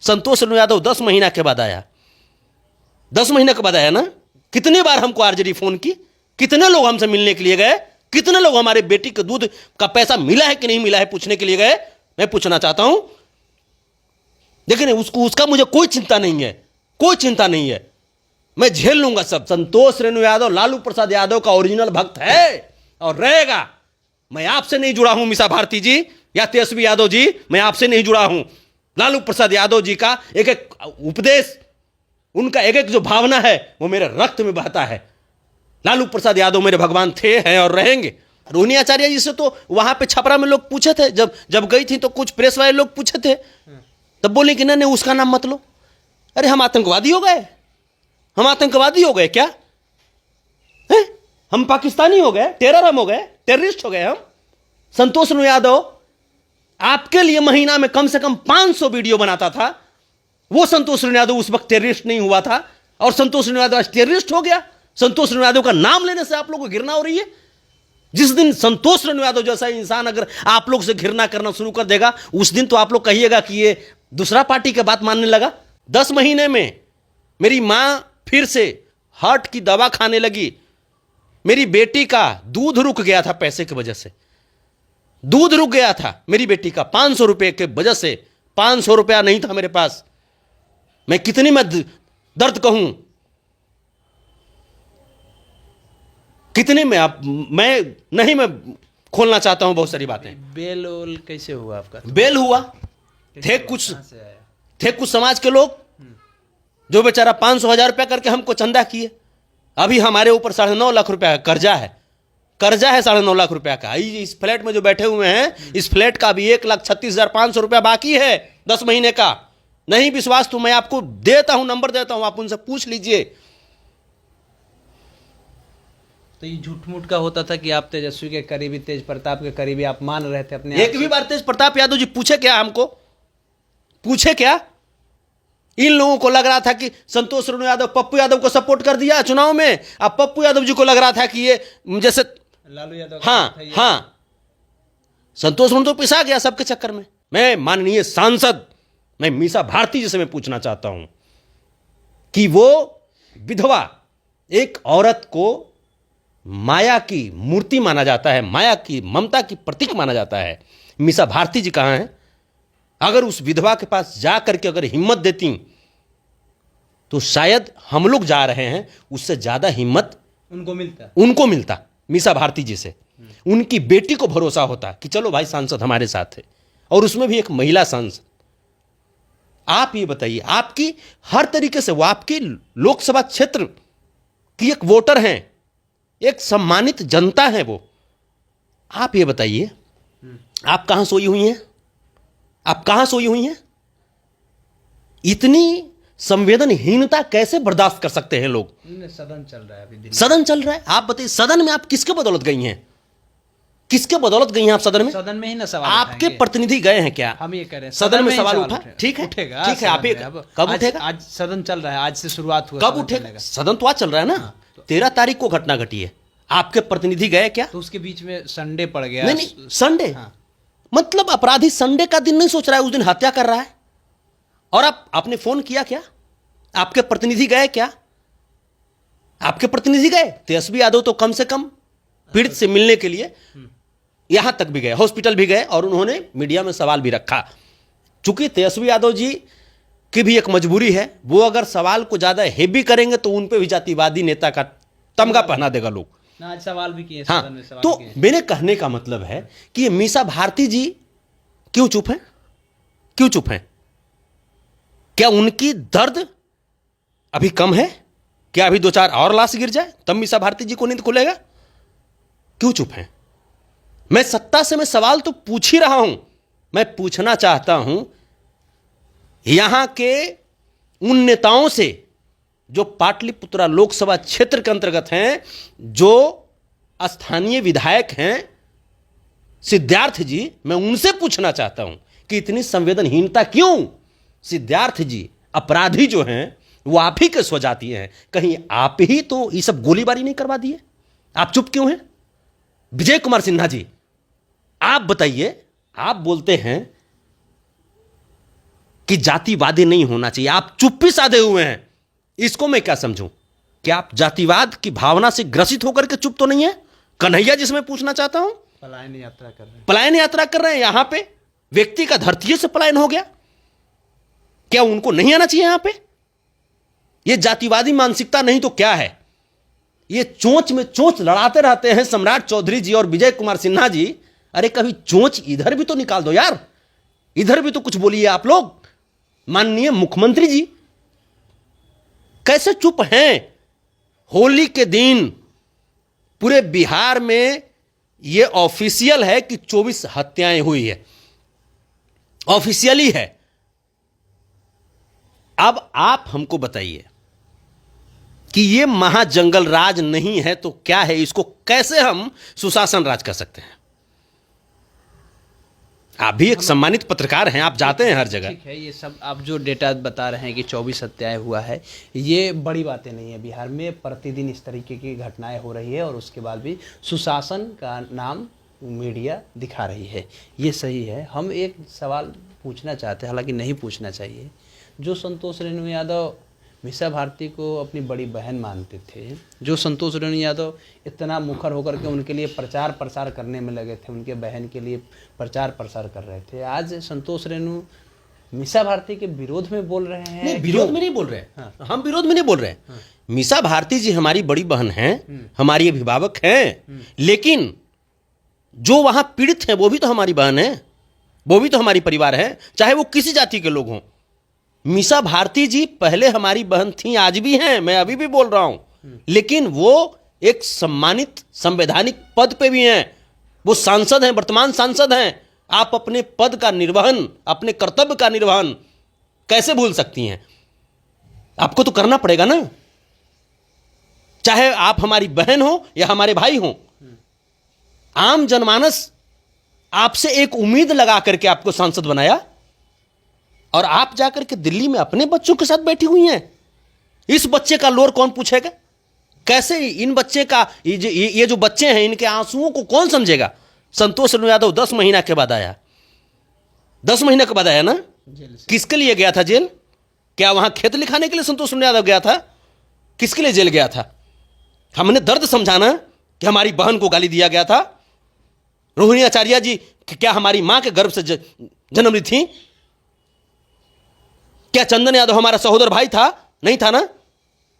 संतोष रेणु यादव 10 महीना के बाद आया, 10 महीने के बाद आया ना। कितनी बार हमको आरजेडी फोन की, कितने लोग हमसे मिलने के लिए गए, कितने लोग हमारे बेटी के दूध का पैसा मिला है कि नहीं मिला है पूछने के लिए गए। मैं पूछना चाहता हूं, लेकिन उसका मुझे कोई चिंता नहीं है, कोई चिंता नहीं है, मैं झेल लूंगा सब। संतोष रेणु यादव लालू प्रसाद यादव का ओरिजिनल भक्त है और रहेगा। मैं आपसे नहीं जुड़ा हूं मीसा भारती जी या तेजस्वी यादव जी, मैं आपसे नहीं जुड़ा हूं। लालू प्रसाद यादव जी का एक एक उपदेश, उनका एक एक जो भावना है वो मेरे रक्त में बहता है। लालू प्रसाद यादव मेरे भगवान थे, हैं और रहेंगे। रोहिणी आचार्य जी से तो वहां पे छपरा में लोग पूछे थे, जब गई थी तो कुछ प्रेस वाले लोग पूछे थे, तब बोले कि नहीं उसका नाम मत लो। अरे हम आतंकवादी हो गए, हम आतंकवादी हो गए क्या है? हम पाकिस्तानी हो गए, टेरर हम हो गए, टेररिस्ट हो गए हम। संतोष रेणु यादव आपके लिए महीना में कम से कम 500 वीडियो बनाता था। वो संतोष रेणु यादव उस वक्त टेररिस्ट नहीं हुआ था और संतोष रेणु यादव आज टेररिस्ट हो गया। संतोष रेणु यादव का नाम लेने से आप लोगों को घृणा हो रही है। जिस दिन संतोष रेणु यादव जैसा इंसान अगर आप लोग से घृणा करना शुरू कर देगा, उस दिन तो आप लोग कहिएगा कि ये दूसरा पार्टी की बात मानने लगा। 10 महीने में मेरी मां फिर से हार्ट की दवा खाने लगी। मेरी बेटी का दूध रुक गया था पैसे की वजह से, दूध रुक गया था मेरी बेटी का 500 रुपए के वजह से। 500 रुपया नहीं था मेरे पास। मैं कितनी मैं दर्द कहूं, कितने में आप मैं खोलना चाहता हूं बहुत सारी बातें। बेल ओल कैसे हुआ आपका? बेल हुआ, थे कुछ समाज के लोग जो बेचारा 500,000 रुपया करके हमको चंदा किए। अभी हमारे ऊपर 9.5 लाख रुपया का कर्जा है, 9.5 लाख रुपया का। इस फ्लैट में जो बैठे हुए हैं, इस फ्लैट का भी 1,36,500 रुपया बाकी है 10 महीने का। नहीं विश्वास तो मैं आपको देता हूं, नंबर देता हूं, आप उनसे पूछ लीजिए। तो ये झूठ मूठ का होता था कि आप तेजस्वी के करीबी, तेज प्रताप के करीबी आप मान रहे थे अपने। एक भी बार तेज प्रताप यादव जी पूछे क्या हमको? पूछे क्या? इन लोगों को लग रहा था कि संतोष रेणु यादव पप्पू यादव को सपोर्ट कर दिया चुनाव में। अब पप्पू यादव जी को लग रहा था कि ये जैसे लालू यादव। हाँ, संतोष रेणु तो पिसा गया सबके चक्कर में। मैं माननीय सांसद, मैं मीसा भारती जी से मैं पूछना चाहता हूं कि वो विधवा एक औरत को माया की मूर्ति माना जाता है, माया की ममता की प्रतीक माना जाता है। मीसा भारती जी कहां हैं? अगर उस विधवा के पास जा करके अगर हिम्मत देती तो शायद हम लोग जा रहे हैं उससे ज्यादा हिम्मत उनको मिलता मीसा भारती जी से। उनकी बेटी को भरोसा होता कि चलो भाई सांसद हमारे साथ है, और उसमें भी एक महिला सांसद। आप ये बताइए, आपकी हर तरीके से वो आपकी लोकसभा क्षेत्र की एक वोटर हैं, एक सम्मानित जनता है वो। आप ये बताइए, आप कहां सोई हुई हैं? आप कहां सोई हुई हैं? इतनी संवेदनहीनता कैसे बर्दाश्त कर सकते हैं लोग? सदन चल रहा है अभी, सदन चल रहा है। आप बताइए, सदन में आप किसके बदौलत गई हैं? किसके बदौलत गई हैं आप सदन में? सदन में ही ना सवाल आपके प्रतिनिधि गए हैं क्या? हम ये कह रहे हैं सदन में सवाल उठा। ठीक है, उठेगा, ठीक है। आप कब उठेगा? आज सदन चल रहा है, आज से शुरुआत हुआ। कब उठेगा? सदन तो आज चल रहा है ना। 13 तारीख को घटना घटी है। आपके प्रतिनिधि गए क्या? तो उसके बीच में संडे पड़ गया। नहीं, संडे मतलब अपराधी संडे का दिन नहीं सोच रहा है, उस दिन हत्या कर रहा है। और आपने फोन किया क्या? आपके प्रतिनिधि गए क्या? आपके प्रतिनिधि गए? तेजस्वी यादव तो कम से कम पीड़ित से मिलने के लिए यहां तक भी गए, हॉस्पिटल भी गए, और उन्होंने मीडिया में सवाल भी रखा। चूंकि तेजस्वी यादव जी की भी एक मजबूरी है, वो अगर सवाल को ज्यादा हेवी करेंगे तो उन पे भी जातिवादी नेता का तमगा पहना देगा लोग। आज सवाल भी किए। हाँ, तो मेरे कहने का मतलब है कि ये मीसा भारती जी क्यों चुप हैं? क्यों चुप हैं? क्या उनकी दर्द अभी कम है? क्या अभी 2-4 और लाश गिर जाए तब मीसा भारती जी को नींद खुलेगा? क्यों चुप हैं? मैं सत्ता से मैं सवाल तो पूछ ही रहा हूं। मैं पूछना चाहता हूं यहां के उन नेताओं से जो पाटलिपुत्रा लोकसभा क्षेत्र के अंतर्गत हैं, जो स्थानीय विधायक हैं सिद्धार्थ जी, मैं उनसे पूछना चाहता हूं कि इतनी संवेदनहीनता क्यों? सिद्धार्थ जी अपराधी जो हैं वो आप ही के स्वजातीय हैं, कहीं आप ही तो ये सब गोलीबारी नहीं करवा दिए? आप चुप क्यों हैं? विजय कुमार सिन्हा जी आप बताइए, आप बोलते हैं कि जातिवादी नहीं होना चाहिए, आप चुप्पी साधे हुए हैं। इसको मैं क्या समझूं? क्या आप जातिवाद की भावना से ग्रसित होकर के चुप तो नहीं है? कन्हैया जिसमें पूछना चाहता हूं, पलायन यात्रा कर रहे हैं। पलायन यात्रा कर रहे हैं, यहां पे व्यक्ति का धरती से पलायन हो गया, क्या उनको नहीं आना चाहिए यहां पे? ये जातिवादी मानसिकता नहीं तो क्या है? ये चोंच में चोंच लड़ाते रहते हैं सम्राट चौधरी जी और विजय कुमार सिन्हा जी। अरे कभी चोंच इधर भी तो निकाल दो यार, इधर भी तो कुछ बोलिए आप लोग। माननीय मुख्यमंत्री जी कैसे चुप हैं? होली के दिन पूरे बिहार में यह ऑफिशियल है कि 24 हत्याएं हुई है, ऑफिशियली है। अब आप हमको बताइए कि यह महाजंगल राज नहीं है तो क्या है? इसको कैसे हम सुशासन राज कर सकते हैं? आप भी एक सम्मानित पत्रकार हैं, आप जाते हैं हर जगह। ठीक है, ये सब आप जो डेटा बता रहे हैं कि 24 हत्याएं हुआ है, ये बड़ी बातें नहीं है। बिहार में प्रतिदिन इस तरीके की घटनाएं हो रही है और उसके बाद भी सुशासन का नाम मीडिया दिखा रही है, ये सही है। हम एक सवाल पूछना चाहते हैं, हालांकि नहीं पूछना चाहिए। जो संतोष रेणु यादव मीसा भारती को अपनी बड़ी बहन मानते थे, जो संतोष रेणु यादव इतना मुखर होकर के उनके लिए प्रचार प्रसार करने में लगे थे, उनके बहन के लिए प्रचार प्रसार कर रहे थे, आज संतोष रेणु मीसा भारती के विरोध में बोल रहे हैं। नहीं, विरोध में नहीं बोल रहे हैं। हाँ। हम विरोध में नहीं बोल रहे हैं। मीसा भारती जी हमारी बड़ी बहन हैं, हमारी अभिभावक हैं, लेकिन जो वहां पीड़ित हैं वो भी तो हमारी बहन है, वो भी तो हमारी परिवार है, चाहे वो किसी जाति के लोग हों। मीसा भारती जी पहले हमारी बहन थी, आज भी हैं, मैं अभी भी बोल रहा हूं, लेकिन वो एक सम्मानित संवैधानिक पद पे भी हैं, वो सांसद हैं, वर्तमान सांसद हैं। आप अपने पद का निर्वहन, अपने कर्तव्य का निर्वहन कैसे भूल सकती हैं? आपको तो करना पड़ेगा ना, चाहे आप हमारी बहन हो या हमारे भाई हो। आम जनमानस आपसे एक उम्मीद लगा करके आपको सांसद बनाया और आप जाकर के दिल्ली में अपने बच्चों के साथ बैठी हुई हैं। इस बच्चे का लोर कौन पूछेगा? कैसे इन बच्चे का, ये जो बच्चे हैं, इनके आंसुओं को कौन समझेगा? संतोष रेणु यादव 10 महीना के बाद आया, 10 महीने के बाद आया ना। किसके लिए गया था जेल? क्या वहां खेत लिखाने के लिए संतोष रेणु यादव गया था? किसके लिए जेल गया था? हमने दर्द समझाना कि हमारी बहन को गाली दिया गया था। रोहिणी आचार्य जी क्या हमारी मां के गर्भ से जन्म ली थी? क्या चंदन यादव हमारा सहोदर भाई था? नहीं था ना।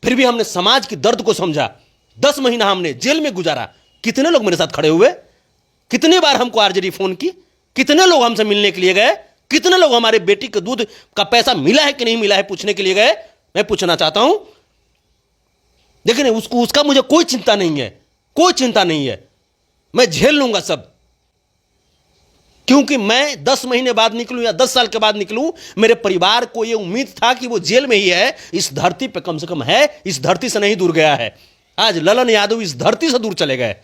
फिर भी हमने समाज की दर्द को समझा। 10 महीना हमने जेल में गुजारा। कितने लोग मेरे साथ खड़े हुए? कितनी बार हमको आरजेडी फोन की? कितने लोग हमसे मिलने के लिए गए? कितने लोग हमारे बेटी के दूध का पैसा मिला है कि नहीं मिला है पूछने के लिए गए? मैं पूछना चाहता हूं। लेकिन उसका मुझे कोई चिंता नहीं है, कोई चिंता नहीं है। मैं झेल लूंगा सब, क्योंकि मैं 10 महीने बाद निकलूं या 10 साल के बाद निकलूं, मेरे परिवार को यह उम्मीद था कि वो जेल में ही है, इस धरती पे कम से कम है, इस धरती से नहीं दूर गया है। आज ललन यादव इस धरती से दूर चले गए।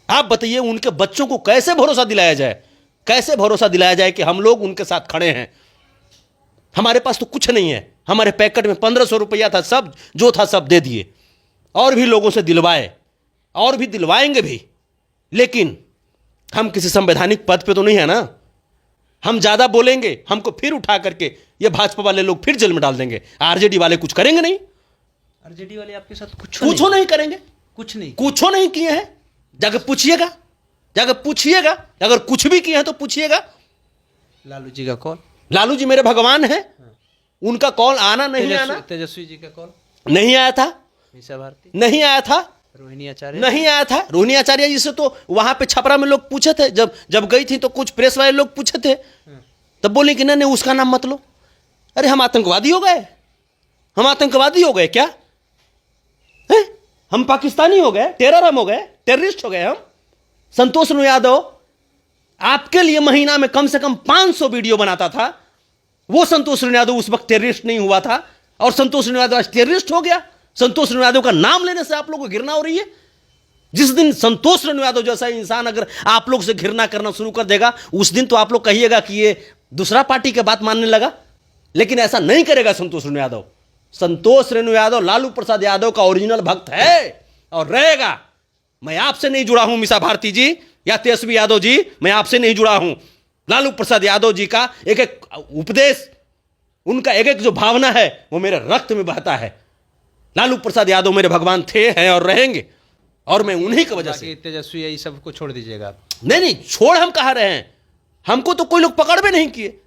आप बताइए उनके बच्चों को कैसे भरोसा दिलाया जाए? कैसे भरोसा दिलाया जाए कि हम लोग उनके साथ खड़े हैं? हमारे पास तो कुछ नहीं है। हमारे पैकेट में 1500 रुपया था, सब जो था सब दे दिए, और भी लोगों से दिलवाए, और भी दिलवाएंगे भी, लेकिन हम किसी संवैधानिक पद पे तो नहीं है ना। हम ज्यादा बोलेंगे, हमको फिर उठा करके ये भाजपा वाले लोग फिर जेल में डाल देंगे। आरजेडी वाले कुछ करेंगे नहीं। आरजेडी वाले आपके साथ कुछ नहीं करेंगे, कुछ नहीं किए हैं। जाकर पूछिएगा, जाकर पूछिएगा, अगर कुछ भी किए हैं तो पूछिएगा। लालू जी का कॉल, लालू जी मेरे भगवान हैं, उनका कॉल आना नहीं आना। तेजस्वी जी का कॉल नहीं आया था, मीसा भारती नहीं आया था, रोहिणी आचार्य नहीं आया था। रोहिणी आचार्य जी से तो वहां पे छपरा में लोग पूछे थे, जब गई थी तो कुछ प्रेस वाले लोग पूछे थे, तब बोले कि नहीं उसका नाम मत लो। अरे हम आतंकवादी हो गए? हम आतंकवादी हो गए क्या? है? हम पाकिस्तानी हो गए? टेरर हम हो गए? टेररिस्ट हो गए हम? संतोष रेणु यादव आपके लिए महीना में कम से कम 500 वीडियो बनाता था। वो संतोष रेणु यादव उस वक्त टेररिस्ट नहीं हुआ था, और संतोष रेणु यादव आज टेररिस्ट हो गया। संतोष रेणु यादव का नाम लेने से आप लोगों को घृणा हो रही है। जिस दिन संतोष रेणु यादव जैसा इंसान अगर आप लोग से घृणा करना शुरू कर देगा, उस दिन तो आप लोग कहिएगा कि ये दूसरा पार्टी की बात मानने लगा। लेकिन ऐसा नहीं करेगा संतोष रेणु यादव। संतोष रेणु यादव लालू प्रसाद यादव का ओरिजिनल भक्त है और रहेगा। मैं आपसे नहीं जुड़ा हूं मीसा भारती जी या तेजस्वी यादव जी, मैं आपसे नहीं जुड़ा हूं। लालू प्रसाद यादव जी का एक एक उपदेश, उनका एक एक जो भावना है वो मेरे रक्त में बहता है। लालू प्रसाद यादव मेरे भगवान थे, हैं और रहेंगे, और मैं उन्हीं की वजह से। तेजस्वी यही सब को छोड़ दीजिएगा आप। नहीं, छोड़ हम कहाँ रहे हैं, हमको तो कोई लोग पकड़ भी नहीं किए।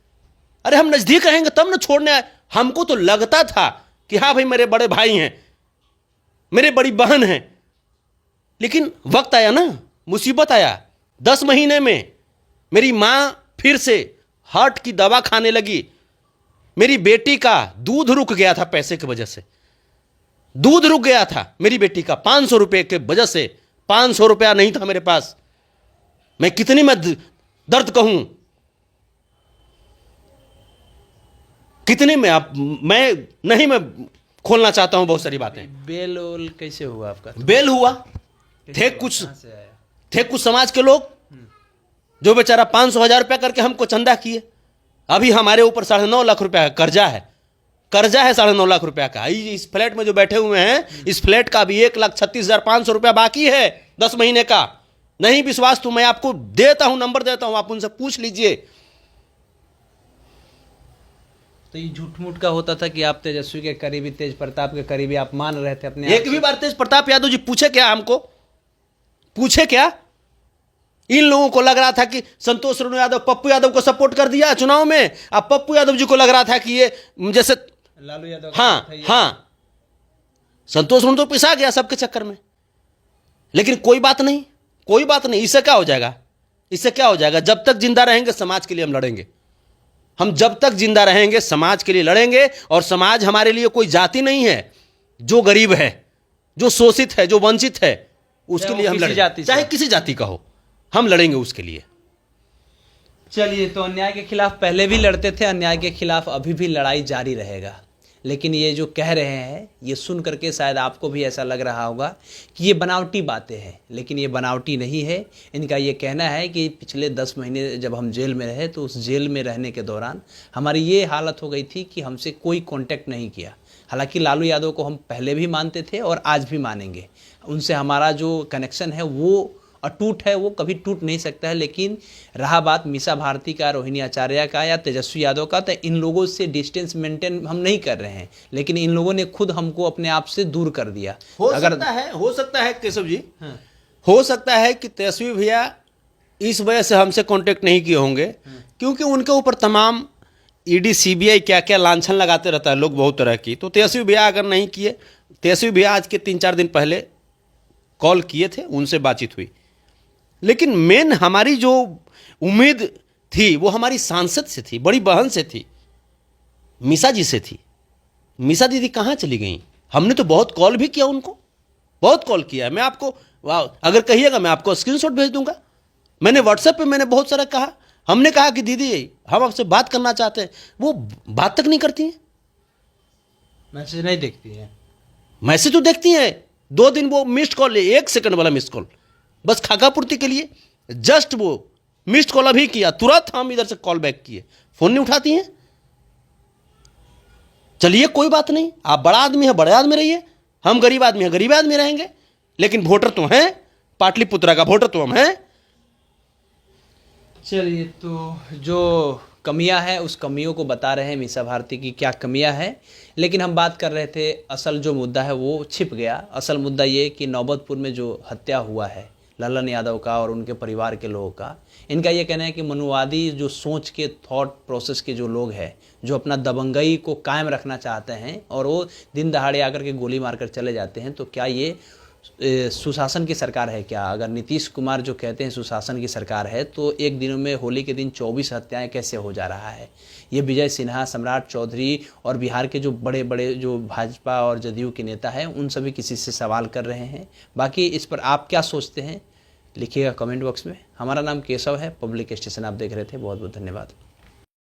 अरे हम नजदीक रहेंगे तब ना छोड़ने आए। हमको तो लगता था कि हाँ भाई मेरे बड़े भाई हैं, मेरे बड़ी बहन हैं, लेकिन वक्त आया ना, मुसीबत आया। 10 महीने में मेरी मां फिर से हार्ट की दवा खाने लगी। मेरी बेटी का दूध रुक गया था, पैसे की वजह से दूध रुक गया था मेरी बेटी का, 500 रुपए के वजह से। 500 रुपया नहीं था मेरे पास। मैं कितनी मैं दर्द कहूं, कितने में आप, मैं खोलना चाहता हूं बहुत सारी बातें। बेल ओल कैसे हुआ आपका? बेल हुआ, थे कुछ समाज के लोग जो बेचारा 500,000 रुपया करके हमको चंदा किए। अभी हमारे ऊपर 9.5 लाख रुपया का कर्जा है 9.5 लाख रुपया का। इस फ्लैट में जो बैठे हुए हैं, इस फ्लैट का भी 1,36,500 रुपया बाकी है 10 महीने का। नहीं विश्वास तो मैं आपको देता हूं, नंबर देता हूं, आप उनसे पूछ लीजिए। तो ये झूठ मूठ का होता था कि आप तेजस्वी के करीबी, तेज प्रताप के करीबी आप मान रहे थे अपने? एक भी बार तेज प्रताप यादव जी पूछे क्या हमको? पूछे क्या? इन लोगों को लग रहा था कि संतोष रेणु यादव पप्पू यादव को सपोर्ट कर दिया चुनाव में। अब पप्पू यादव जी को लग रहा था कि ये जैसे लालू यादव, हाँ, संतोष रेणु तो पिसा गया सबके चक्कर में। लेकिन कोई बात नहीं, कोई बात नहीं। इससे क्या हो जाएगा? इससे क्या हो जाएगा? जब तक जिंदा रहेंगे समाज के लिए हम लड़ेंगे। हम जब तक जिंदा रहेंगे समाज के लिए लड़ेंगे। और समाज हमारे लिए कोई जाति नहीं है। जो गरीब है, जो शोषित है, जो वंचित है, उसके लिए हम लड़ेंगे। चाहे किसी जाति का हो, हम लड़ेंगे उसके लिए। चलिए, तो अन्याय के खिलाफ पहले भी लड़ते थे, अन्याय के खिलाफ अभी भी लड़ाई जारी रहेगा। लेकिन ये जो कह रहे हैं, ये सुन करके शायद आपको भी ऐसा लग रहा होगा कि ये बनावटी बातें हैं, लेकिन ये बनावटी नहीं है। इनका ये कहना है कि पिछले 10 महीने जब हम जेल में रहे, तो उस जेल में रहने के दौरान हमारी ये हालत हो गई थी कि हमसे कोई कांटेक्ट नहीं किया। हालांकि लालू यादव को हम पहले भी मानते थे और आज भी मानेंगे। उनसे हमारा जो कनेक्शन है वो अटूट है, वो कभी टूट नहीं सकता है। लेकिन रहा बात मीसा भारती का, रोहिणी आचार्य का या तेजस्वी यादव का, तो इन लोगों से डिस्टेंस मेंटेन हम नहीं कर रहे हैं, लेकिन इन लोगों ने खुद हमको अपने आप से दूर कर दिया। हो सकता है केशव जी, हो सकता है कि तेजस्वी भैया इस वजह से हमसे कांटेक्ट नहीं किए होंगे क्योंकि उनके ऊपर तमाम ईडी सीबीआई क्या क्या लांछन लगाते रहता है लोग, बहुत तरह की। तो तेजस्वी भैया अगर नहीं किए, तेजस्वी भैया आज के 3-4 दिन पहले कॉल किए थे, उनसे बातचीत हुई। लेकिन मेन हमारी जो उम्मीद थी वो हमारी सांसद से थी, बड़ी बहन से थी, मीसा जी से थी। मीसा दीदी कहाँ चली गई? हमने तो बहुत कॉल भी किया उनको, बहुत कॉल किया है। मैं आपको अगर कहिएगा मैं आपको स्क्रीनशॉट भेज दूंगा। मैंने व्हाट्सएप पे मैंने बहुत सारा कहा। हमने कहा कि दीदी हम आपसे बात करना चाहते हैं, वो बात तक नहीं करती हैं, मैसेज नहीं देखती हैं। मैसेज तो देखती हैं, 2 दिन वो मिस्ड कॉल, 1 सेकंड वाला मिस्ड कॉल, बस खाकापूर्ति के लिए जस्ट वो मिस्ड कॉल अभी किया, तुरंत हम इधर से कॉल बैक किए, फोन नहीं उठाती हैं। चलिए कोई बात नहीं, आप बड़ा आदमी है, बड़े आदमी रहिए, हम गरीब आदमी है, गरीब आदमी रहेंगे, लेकिन वोटर तो हैं, पाटलिपुत्रा का वोटर तो हम हैं। चलिए, तो जो कमियां हैं उस कमियों को बता रहे हैं मीसा भारती की क्या कमियां हैं। लेकिन हम बात कर रहे थे, असल जो मुद्दा है वो छिप गया। असल मुद्दा ये कि नौबतपुर में जो हत्या हुआ है ललन यादव का और उनके परिवार के लोगों का, इनका ये कहना है कि मनुवादी जो सोच के, थॉट प्रोसेस के जो लोग हैं, जो अपना दबंगई को कायम रखना चाहते हैं और वो दिन दहाड़े आकर के गोली मारकर चले जाते हैं, तो क्या ये सुशासन की सरकार है क्या? अगर नीतीश कुमार जो कहते हैं सुशासन की सरकार है, तो एक दिन में होली के दिन 24 हत्याएं कैसे हो जा रहा है? ये विजय सिन्हा, सम्राट चौधरी और बिहार के जो बड़े बड़े जो भाजपा और जदयू के नेता हैं, उन सभी किसी से सवाल कर रहे हैं। बाकी इस पर आप क्या सोचते हैं, लिखिएगा कमेंट बॉक्स में। हमारा नाम केशव है, पब्लिक स्टेशन आप देख रहे थे। बहुत बहुत धन्यवाद।